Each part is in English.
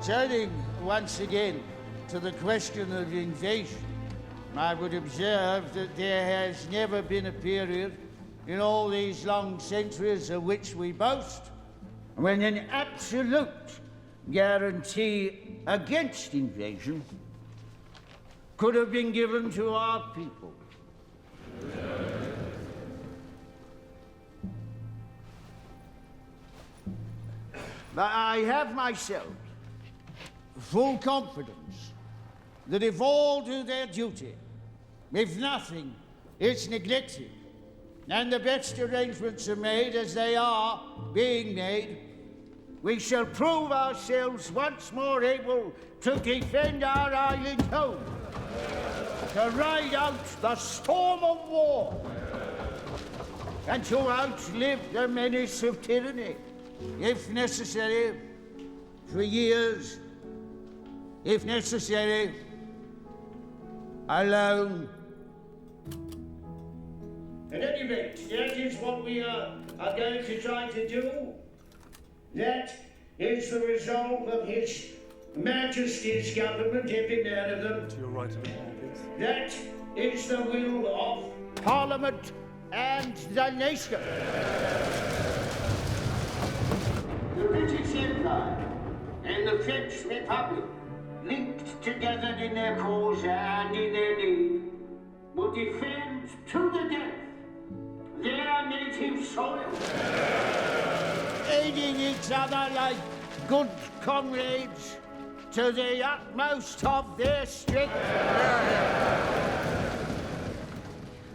Turning once again to the question of invasion, I would observe that there has never been a period in all these long centuries of which we boast when an absolute guarantee against invasion could have been given to our people. But I have myself full confidence that if all do their duty, if nothing is neglected, and the best arrangements are made as they are being made, we shall prove ourselves once more able to defend our island home, to ride out the storm of war, and to outlive the menace of tyranny, if necessary, for years, if necessary, alone. At any rate, that is what we are going to try to do. That is the resolve of His Majesty's government, every man of them. To your right a bit more, please. That is the will of Parliament and the nation. The British Empire and the French Republic, linked together in their cause and in their need, will defend to the death their native soil, aiding each other like good comrades to the utmost of their strength.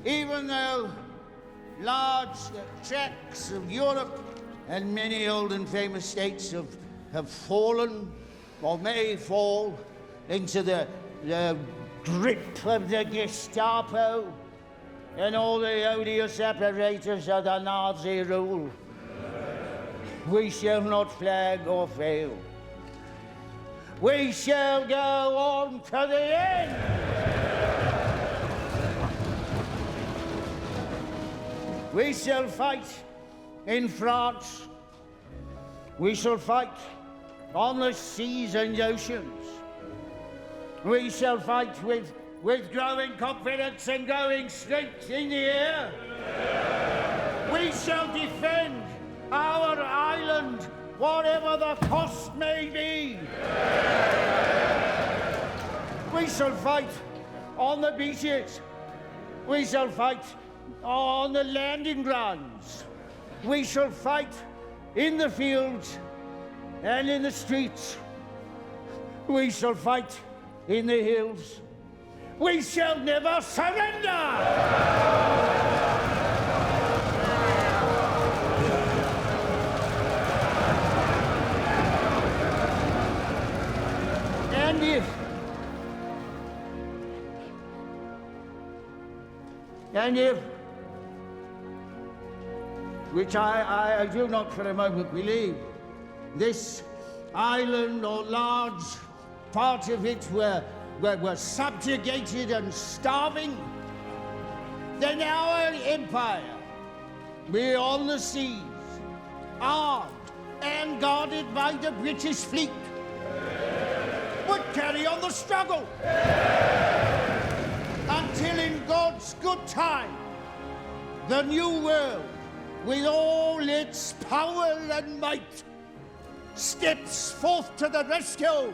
Even though large tracts of Europe and many old and famous states have fallen or may fall into the grip of the Gestapo and all the odious apparatus of the Nazi rule, we shall not flag or fail. We shall go on to the end. We shall fight in France. We shall fight on the seas and oceans. We shall fight with growing confidence and growing strength in the air. We shall defend our island, whatever the cost may be. We shall fight on the beaches. We shall fight on the landing grounds. We shall fight in the fields and in the streets. We shall fight in the hills. We shall never surrender! And if, which I do not for a moment believe, this island or large part of it were subjugated and starving, then our empire, beyond the seas, armed and guarded by the British fleet, would carry on the struggle until in God's good time, the new world, with all its power and might, steps forth to the rescue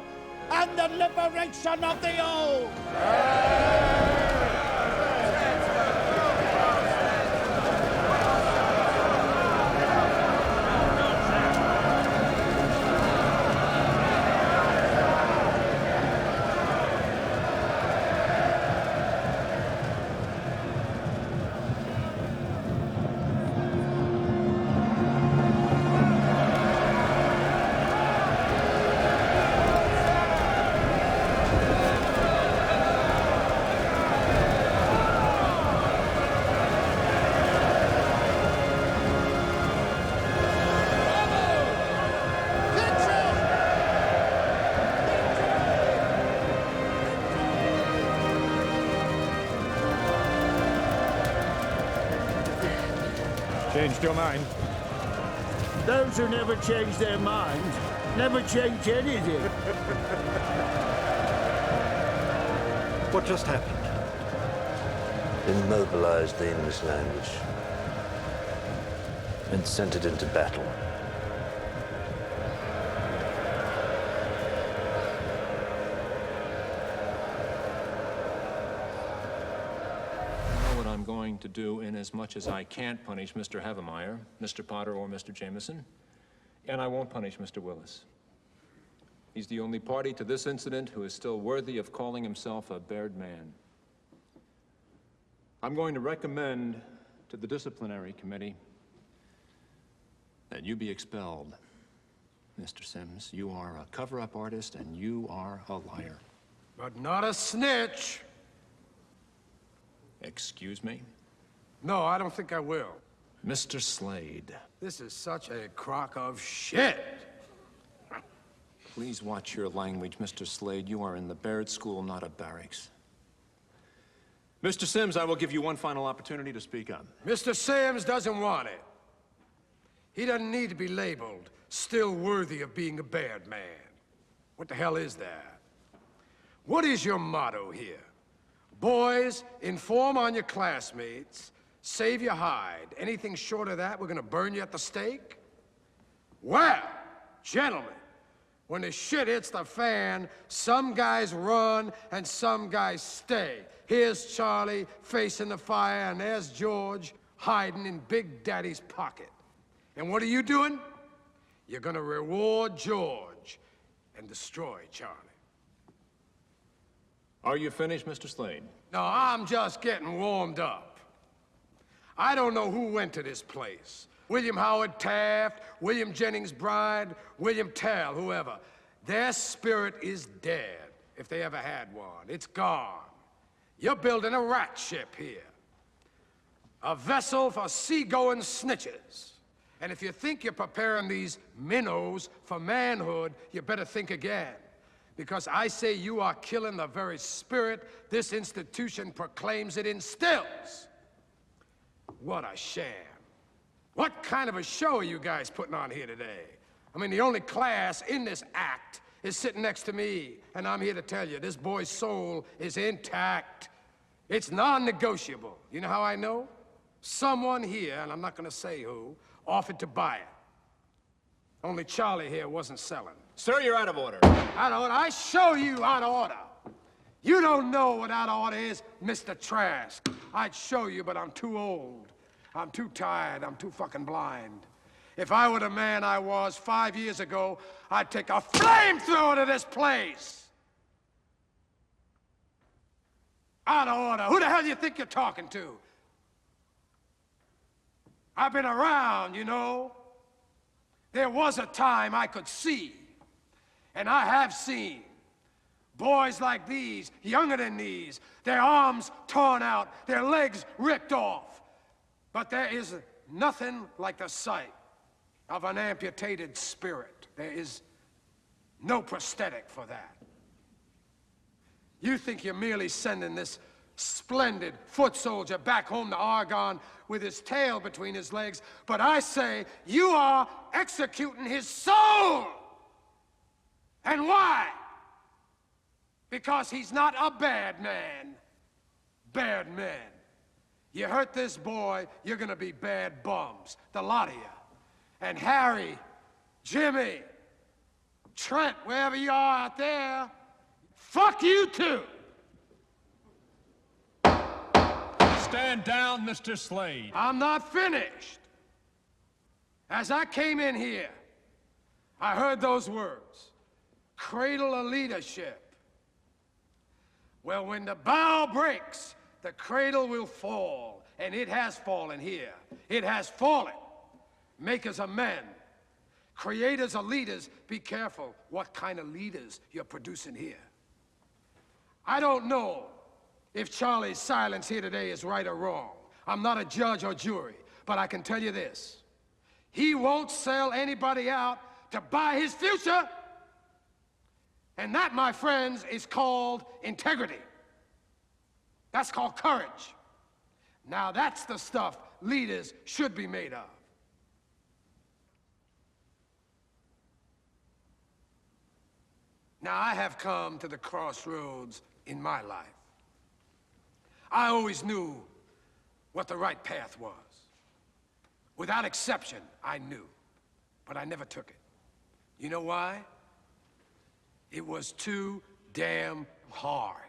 and the liberation of the old. Changed your mind? Those who never change their minds never change anything. What just happened? Immobilized the English language and sent it into battle. I know what I'm going to do, inasmuch as I can't punish Mr. Havemeyer, Mr. Potter, or Mr. Jameson, and I won't punish Mr. Willis. He's the only party to this incident who is still worthy of calling himself a bared man. I'm going to recommend to the disciplinary committee that you be expelled. Mr. Sims, you are a cover-up artist and you are a liar. But not a snitch. Excuse me? No, I don't think I will. Mr. Slade. This is such a crock of shit. Please watch your language, Mr. Slade. You are in the Baird School, not a barracks. Mr. Sims, I will give you one final opportunity to speak up. Mr. Sims doesn't want it. He doesn't need to be labeled still worthy of being a bared man. What the hell is that? What is your motto here? Boys, inform on your classmates, save your hide. Anything short of that, we're gonna burn you at the stake? Well, gentlemen, when the shit hits the fan, some guys run and some guys stay. Here's Charlie facing the fire, and there's George hiding in Big Daddy's pocket. And what are you doing? You're gonna reward George and destroy Charlie. Are you finished, Mr. Slade? No, I'm just getting warmed up. I don't know who went to this place. William Howard Taft, William Jennings Bryan, William Tell, whoever. Their spirit is dead, if they ever had one. It's gone. You're building a rat ship here. A vessel for seagoing snitches. And if you think you're preparing these minnows for manhood, you better think again. Because I say you are killing the very spirit this institution proclaims it instills. What a sham. What kind of a show are you guys putting on here today? I mean, the only class in this act is sitting next to me, and I'm here to tell you, this boy's soul is intact. It's non-negotiable. You know how I know? Someone here, and I'm not gonna say who, offered to buy it. Only Charlie here wasn't selling. Sir, you're out of order. Out of order? I show you out of order. You don't know what out of order is, Mr. Trask. I'd show you, but I'm too old. I'm too tired. I'm too fucking blind. If I were the man I was 5 years ago, I'd take a flamethrower to this place. Out of order. Who the hell do you think you're talking to? I've been around, you know. There was a time I could see, and I have seen, boys like these, younger than these, their arms torn out, their legs ripped off. But there is nothing like the sight of an amputated spirit. There is no prosthetic for that. You think you're merely sending this splendid foot soldier back home to Argonne with his tail between his legs, but I say you are executing his soul. And why? Because he's not a bad man. Bad men. You hurt this boy, you're gonna be bad bums, the lot of you. And Harry, Jimmy, Trent, wherever you are out there, fuck you too. Stand down, Mr. Slade. I'm not finished. As I came in here, I heard those words, cradle of leadership. Well, when the bow breaks, the cradle will fall, and it has fallen here. It has fallen. Makers of men, creators of leaders, be careful what kind of leaders you're producing here. I don't know if Charlie's silence here today is right or wrong. I'm not a judge or jury, but I can tell you this. He won't sell anybody out to buy his future. And that, my friends, is called integrity. That's called courage. Now that's the stuff leaders should be made of. Now, I have come to the crossroads in my life. I always knew what the right path was. Without exception, I knew, but I never took it. You know why? It was too damn hard.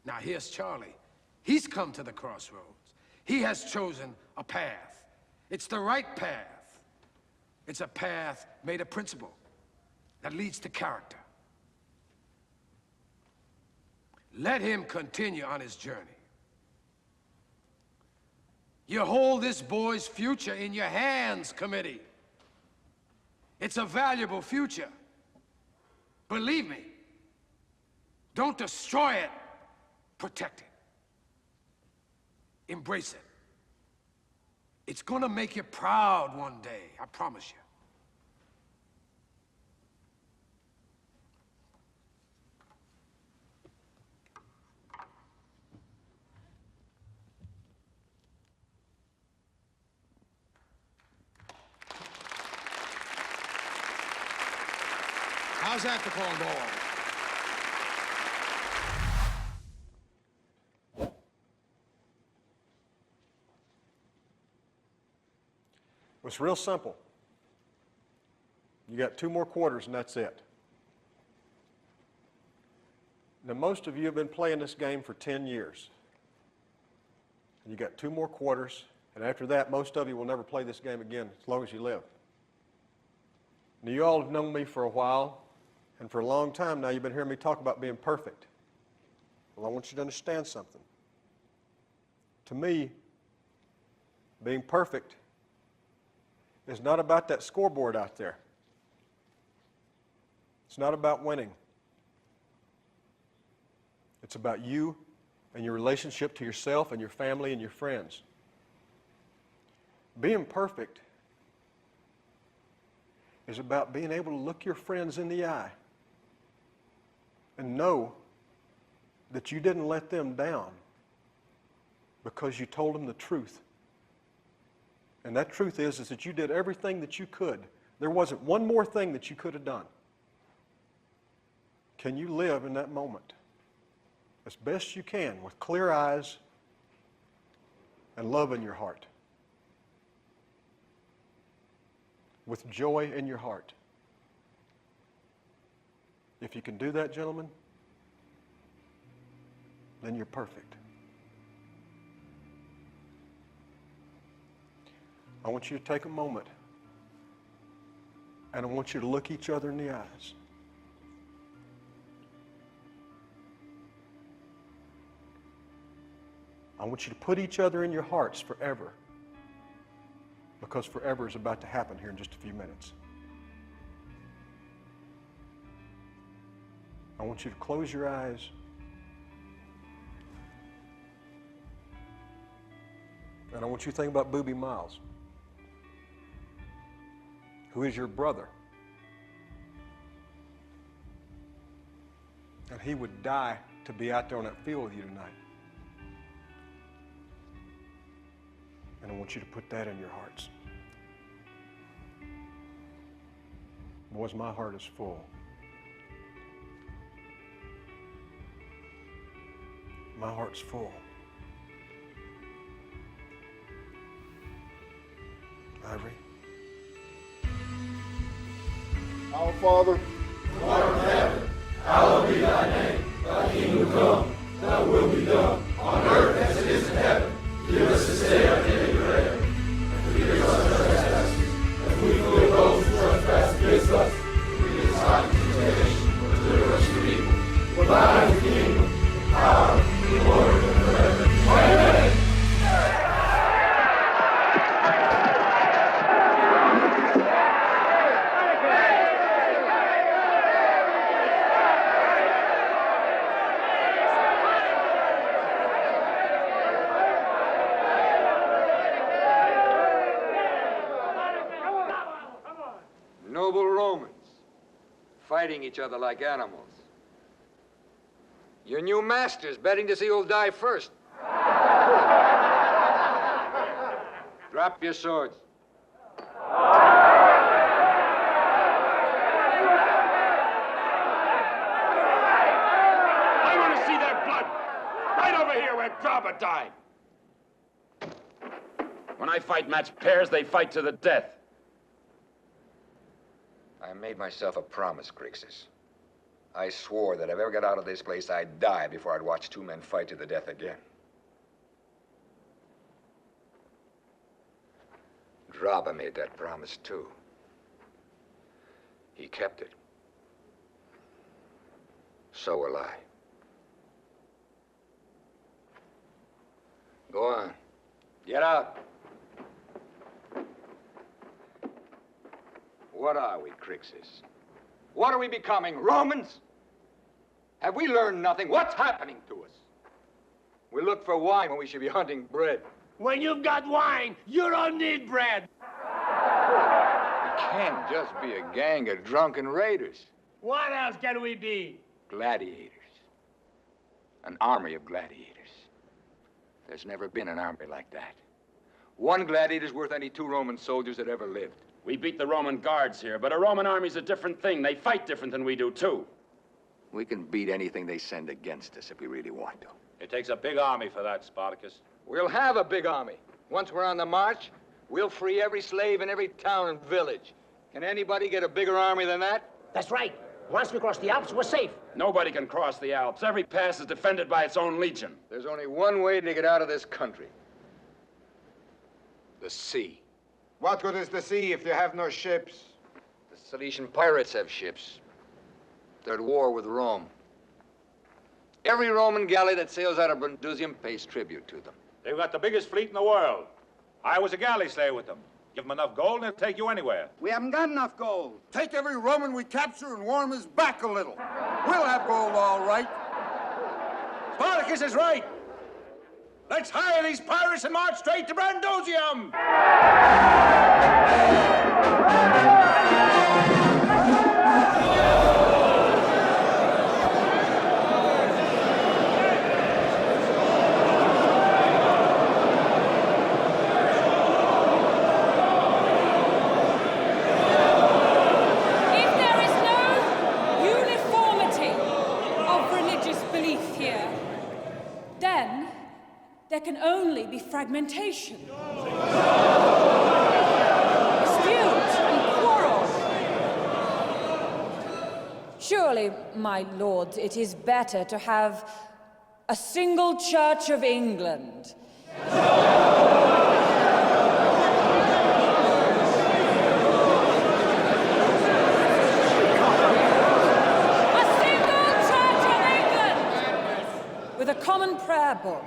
Now, here's Charlie. He's come to the crossroads. He has chosen a path. It's the right path. It's a path made of principle that leads to character. Let him continue on his journey. You hold this boy's future in your hands, committee. It's a valuable future. Believe me, don't destroy it, protect it. Embrace it. It's gonna make you proud one day, I promise you. How's that for calling ball? It's real simple. You got 2 more quarters and that's it. Now, most of you have been playing this game for 10 years. And you got 2 more quarters, and after that, most of you will never play this game again as long as you live. Now, you all have known me for a while, and for a long time now, you've been hearing me talk about being perfect. Well, I want you to understand something. To me, being perfect is not about that scoreboard out there. It's not about winning. It's about you and your relationship to yourself and your family and your friends. Being perfect is about being able to look your friends in the eye and know that you didn't let them down because you told them the truth. And that truth is that you did everything that you could. There wasn't one more thing that you could have done. Can you live in that moment as best you can with clear eyes and love in your heart? With joy in your heart? If you can do that, gentlemen, then you're perfect. I want you to take a moment and I want you to look each other in the eyes. I want you to put each other in your hearts forever, because forever is about to happen here in just a few minutes. I want you to close your eyes and I want you to think about Booby Miles, who is your brother. And he would die to be out there on that field with you tonight. And I want you to put that in your hearts. Boys, my heart is full. My heart's full. Ivory. Our Father, who art in heaven, hallowed be thy name. Thy kingdom come, thy will be done, on earth as it is in heaven. Give us this day our daily bread, and forgive us our trespasses, as we forgive those who trespass against us. Lead us not into temptation, but deliver us from evil. For thine is the kingdom, the power, the glory, and forever. Amen. Noble Romans, fighting each other like animals. Your new masters betting to see who'll die first. Drop your swords. a dime. When I fight match pairs, they fight to the death. I made myself a promise, Grixis. I swore that if I ever got out of this place, I'd die before I'd watch two men fight to the death again. Draba made that promise, too. He kept it. So will I. Go on. Get out. What are we, Crixus? What are we becoming, Romans? Have we learned nothing? What's happening to us? We look for wine when we should be hunting bread. When you've got wine, you don't need bread. We can't just be a gang of drunken raiders. What else can we be? Gladiators. An army of gladiators. There's never been an army like that. One gladiator's worth any 2 Roman soldiers that ever lived. We beat the Roman guards here, but a Roman army's a different thing. They fight different than we do, too. We can beat anything they send against us if we really want to. It takes a big army for that, Spartacus. We'll have a big army. Once we're on the march, we'll free every slave in every town and village. Can anybody get a bigger army than that? That's right. Once we cross the Alps, we're safe. Nobody can cross the Alps. Every pass is defended by its own legion. There's only one way to get out of this country. The sea. What good is the sea if you have no ships? The Cilician pirates have ships. They're at war with Rome. Every Roman galley that sails out of Brundusium pays tribute to them. They've got the biggest fleet in the world. I was a galley slave with them. Give them enough gold and they'll take you anywhere. We haven't got enough gold. Take every Roman we capture and warm his back a little. We'll have gold all right. Spartacus is right. Let's hire these pirates and march straight to Brundusium. There can only be fragmentation. Dispute and quarrel. Surely, my lords, it is better to have a single Church of England. With a common prayer book.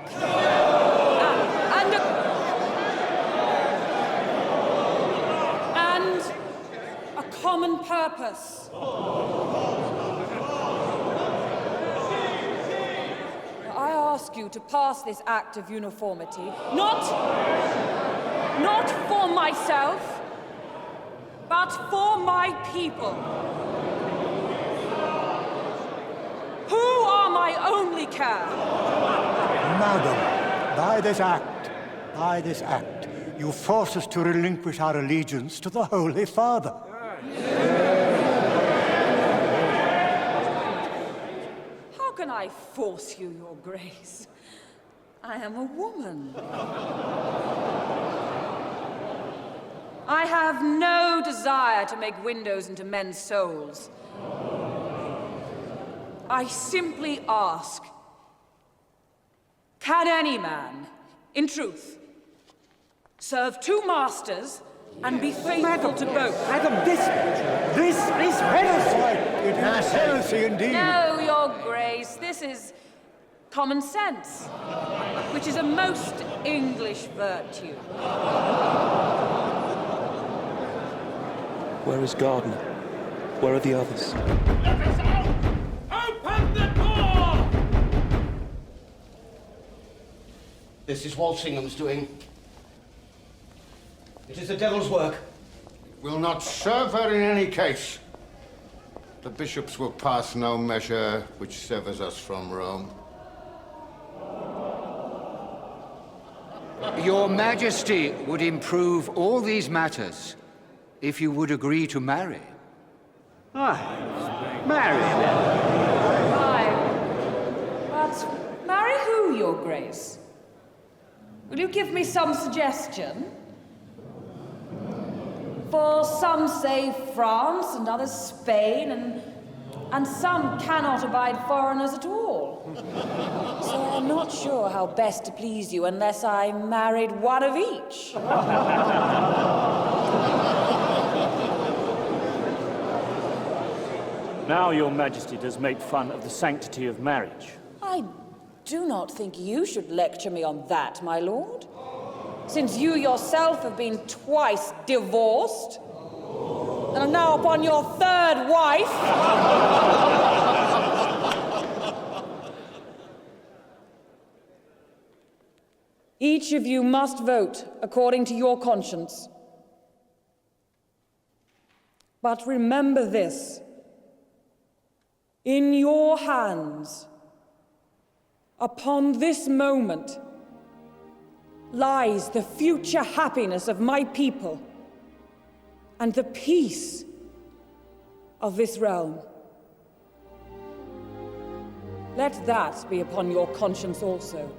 And a common purpose. I ask you to pass this Act of Uniformity, not for myself, but for my people. Who are my only care? Madam, by this act, you force us to relinquish our allegiance to the Holy Father. How can I force you, Your Grace? I am a woman. I have no desire to make windows into men's souls. I simply ask, can any man, in truth, serve 2 masters and be faithful to both? Madam, this is heresy. It is heresy indeed. No, Your Grace, this is common sense, which is a most English virtue. Where is Gardner? Where are the others? Open the door! This is Walsingham's doing. It is the devil's work. Will not serve her in any case. The bishops will pass no measure which severs us from Rome. Your Majesty would improve all these matters if you would agree to marry. Marry them. But marry who, Your Grace? Will you give me some suggestion? For some say France, and others Spain, and some cannot abide foreigners at all. So I'm not sure how best to please you unless I married one of each. Now your majesty does make fun of the sanctity of marriage. I do not think you should lecture me on that, my lord. Since you yourself have been twice divorced, and are now upon your third wife. Each of you must vote according to your conscience. But remember this. In your hands, upon this moment, lies the future happiness of my people and the peace of this realm. Let that be upon your conscience also.